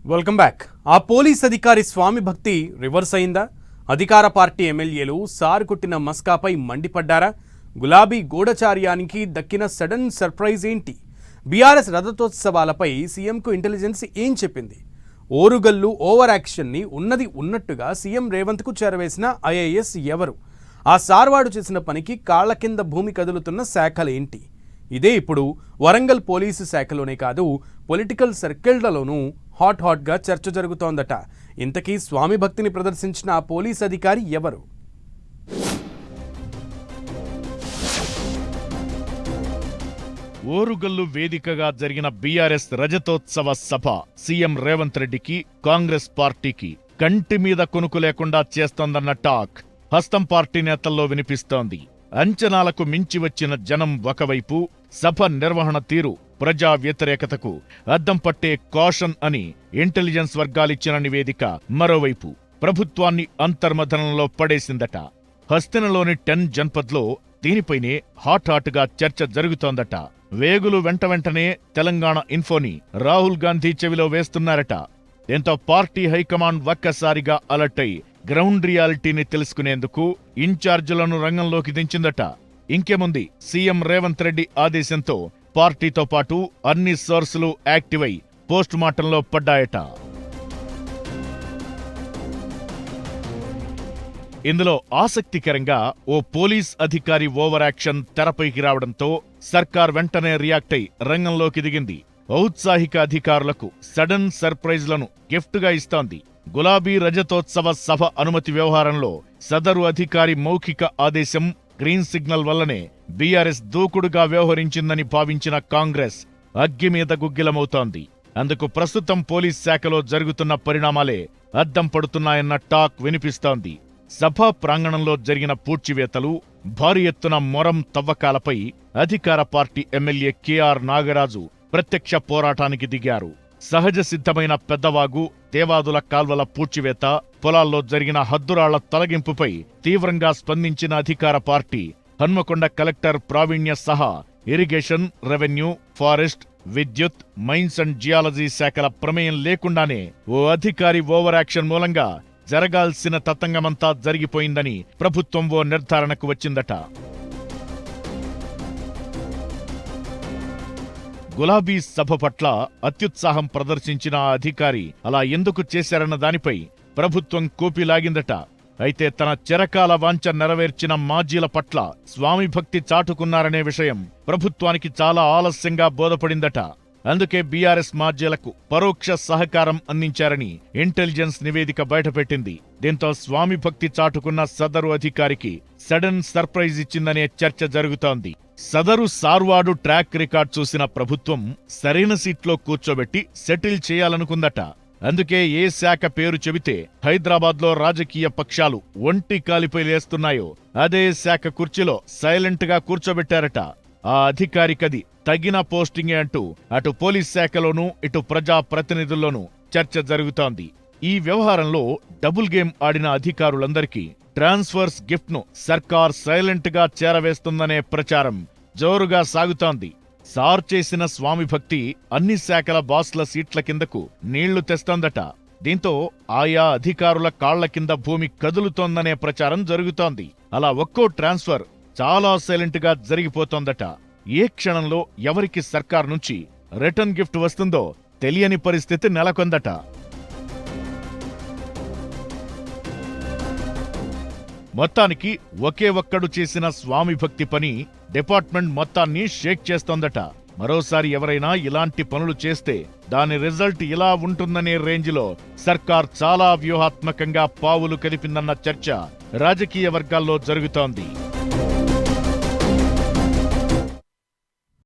Welcome back. ఆ police అధికారి స్వామి భక్తి రివర్స్ అయిందా? అధికార పార్టీ ఎమ్మెల్యేలు సార్ కొట్టిన మస్కాపై మండిపడ్డారా? గులాబీ గూఢచార్యానికి దక్కిన సడన్ సర్ప్రైజ్ ఏంటి? బీఆర్ఎస్ రథోత్సవాలపై సీఎంకు ఇంటెలిజెన్స్ ఏం చెప్పింది? ఓరుగల్లు ఓవర్ యాక్షన్ని ఉన్నది ఉన్నట్టుగా సీఎం రేవంత్కు చేరవేసిన ఐఏఎస్ ఎవరు? ఆ సార్వాడు చేసిన పనికి కాళ్ల కింద భూమి కదులుతున్న శాఖలేంటి? ఇదే ఇప్పుడు వరంగల్ పోలీసు శాఖలోనే కాదు, పొలిటికల్ సర్కిళ్లలోనూ హాట్గా చర్చ జరుగుతోందట. ఇంతకీ స్వామి భక్తిని ప్రదర్శించిన ఆ పోలీస్ అధికారి ఎవరు? ఓరుగల్లు వేదికగా జరిగిన బీఆర్ఎస్ రజతోత్సవ సభ సీఎం రేవంత్ రెడ్డికి, కాంగ్రెస్ పార్టీకి కంటి మీద కొనుకు లేకుండా చేస్తోందన్న టాక్ హస్తం పార్టీ నేతల్లో వినిపిస్తోంది. అంచనాలకు మించి వచ్చిన జనం ఒకవైపు, సభ నిర్వహణ తీరు ప్రజా వ్యతిరేకతకు అద్దం పట్టే కాషన్ అని ఇంటెలిజెన్స్ వర్గాలిచ్చిన నివేదిక మరోవైపు ప్రభుత్వాన్ని అంతర్మథనంలో పడేసిందట. హస్తినలోని 10 జన్పద్లో దీనిపైనే హాట్గా చర్చ జరుగుతోందట. వేగులు వెంటనే తెలంగాణ ఇన్ఫోని రాహుల్ గాంధీ చెవిలో వేస్తున్నారట. దీంతో పార్టీ హైకమాండ్ ఒక్కసారిగా అలర్ట్ అయి గ్రౌండ్ రియాలిటీని తెలుసుకునేందుకు ఇన్ఛార్జీలను రంగంలోకి దించిందట. ఇంకేముంది, సీఎం రేవంత్ రెడ్డి ఆదేశంతో పార్టీతో పాటు అన్ని సోర్సులు యాక్టివ్ అయి పోస్ట్ మార్టంలో పడ్డాయట. ఇందులో ఆసక్తికరంగా ఓ పోలీస్ అధికారి ఓవర్ యాక్షన్ తెరపైకి రావడంతో సర్కార్ వెంటనే రియాక్ట్ అయి రంగంలోకి దిగింది. ఔత్సాహిక అధికారులకు సడన్ సర్ప్రైజ్లను గిఫ్ట్గా ఇస్తోంది. గులాబీ రజతోత్సవ సభ అనుమతి వ్యవహారంలో సదరు అధికారి మౌఖిక ఆదేశం, గ్రీన్ సిగ్నల్ వల్లనే బీఆర్ఎస్ దూకుడుగా వ్యవహరించిందని భావించిన కాంగ్రెస్ అగ్గిమీద గుగ్గిలమవుతోంది. అందుకు ప్రస్తుతం పోలీస్ శాఖలో జరుగుతున్న పరిణామాలే అద్దం పడుతున్నాయన్న టాక్ వినిపిస్తోంది. సభా ప్రాంగణంలో జరిగిన పూడ్చివేతలు, భారీ ఎత్తున మొరం తవ్వకాలపై అధికార పార్టీ ఎమ్మెల్యే కేఆర్ నాగరాజు ప్రత్యక్ష పోరాటానికి దిగారు. సహజ సిద్ధమైన పెద్దవాగు, దేవాదుల కాల్వల పూడ్చివేత, పొలాల్లో జరిగిన హద్దురాళ్ల తొలగింపుపై తీవ్రంగా స్పందించిన అధికార పార్టీ హన్మకొండ కలెక్టర్ ప్రావీణ్య సహా ఇరిగేషన్, రెవెన్యూ, ఫారెస్ట్, విద్యుత్, మైన్స్ అండ్ జియాలజీ శాఖల ప్రమేయం లేకుండానే ఓ అధికారి ఓవర్ యాక్షన్ మూలంగా జరగాల్సిన తతంగమంతా జరిగిపోయిందని ప్రభుత్వం ఓ నిర్ధారణకు వచ్చిందట. గులాబీ సభ పట్ల అత్యుత్సాహం ప్రదర్శించిన ఆ అధికారి అలా ఎందుకు చేశారన్న దానిపై ప్రభుత్వం కోపిలాగిందట. అయితే తన చిరకాల వాంఛ నెరవేర్చిన మాజీల పట్ల స్వామి భక్తి చాటుకున్నారనే విషయం ప్రభుత్వానికి చాలా ఆలస్యంగా బోధపడిందట. అందుకే బీఆర్ఎస్ మాజీలకు పరోక్ష సహకారం అందించారని ఇంటెలిజెన్స్ నివేదిక బయటపెట్టింది. దీంతో స్వామి భక్తి చాటుకున్న సదరు అధికారికి సడన్ సర్ప్రైజ్ ఇచ్చిందనే చర్చ జరుగుతోంది. సదరు సార్వాడు ట్రాక్ రికార్డ్ చూసిన ప్రభుత్వం సరైన సీట్లో కూర్చోబెట్టి సెటిల్ చేయాలనుకుందట. అందుకే ఏ శాఖ పేరు చెబితే హైదరాబాద్లో రాజకీయ పక్షాలు ఒంటి కాలిపై లేస్తున్నాయో అదే శాఖ కుర్చీలో సైలెంట్ గా కూర్చోబెట్టారట. ఆ అధికారికది తగిన పోస్టింగే అంటూ అటు పోలీస్ శాఖలోనూ ఇటు ప్రజా ప్రతినిధుల్లోనూ చర్చ జరుగుతోంది. ఈ వ్యవహారంలో డబుల్ గేమ్ ఆడిన అధికారులందరికీ ట్రాన్స్ఫర్స్ గిఫ్ట్ ను సర్కార్ సైలెంట్ గా చేరవేస్తుందనే ప్రచారం జోరుగా సాగుతోంది. సార్ చేసిన స్వామి భక్తి అన్ని శాఖల బాస్ల సీట్ల కిందకు నీళ్లు తెస్తోందట. దీంతో ఆయా అధికారుల కాళ్ల కింద భూమి కదులుతోందనే ప్రచారం జరుగుతోంది. అలా ఒక్కో ట్రాన్స్ఫర్ చాలా సైలెంట్ గా జరిగిపోతోందట. ఏ క్షణంలో ఎవరికి సర్కార్ నుంచి రిటర్న్ గిఫ్ట్ వస్తుందో తెలియని పరిస్థితి నెలకొందట. మొత్తానికి ఒకే ఒక్కడు చేసిన స్వామి భక్తి పని డిపార్ట్మెంట్ మొత్తాన్ని షేక్ చేస్తోందట. మరోసారి ఎవరైనా ఇలాంటి పనులు చేస్తే దాని రిజల్ట్ ఇలా ఉంటుందనే రేంజ్లో సర్కార్ చాలా వ్యూహాత్మకంగా పావులు కలిపిందన్న చర్చ రాజకీయ వర్గాల్లో జరుగుతోంది.